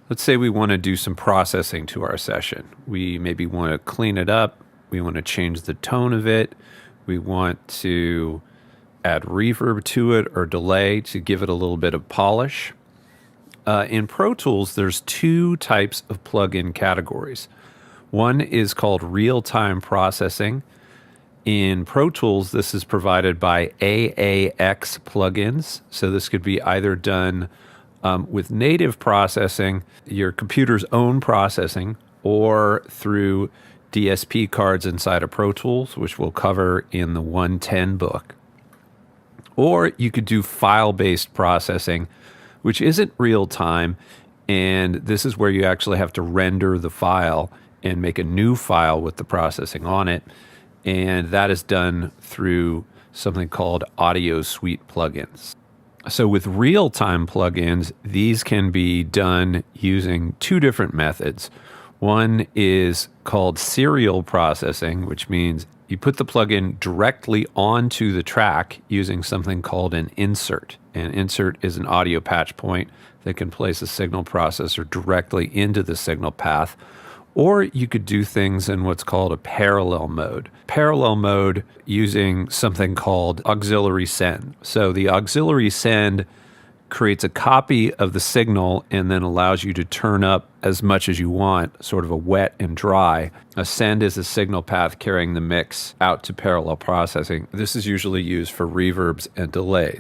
Let's say we want to do some processing to our session. We maybe want to clean it up. We want to change the tone of it. We want to add reverb to it or delay to give it a little bit of polish. In Pro Tools, there's two types of plugin categories. One is called real-time processing. In Pro Tools, this is provided by AAX plugins. So this could be either done with native processing, your computer's own processing, or through DSP cards inside of Pro Tools, which we'll cover in the 110 book. Or you could do file-based processing, which isn't real time, and this is where you actually have to render the file and make a new file with the processing on it, and that is done through something called AudioSuite plugins. So with real-time plugins, these can be done using two different methods. One is called serial processing, which means you put the plugin directly onto the track using something called an insert. An insert is an audio patch point that can place a signal processor directly into the signal path. Or you could do things in what's called a parallel mode. Parallel mode using something called auxiliary send. So the auxiliary send creates a copy of the signal and then allows you to turn up as much as you want, sort of a wet and dry. A send is a signal path carrying the mix out to parallel processing. This is usually used for reverbs and delays.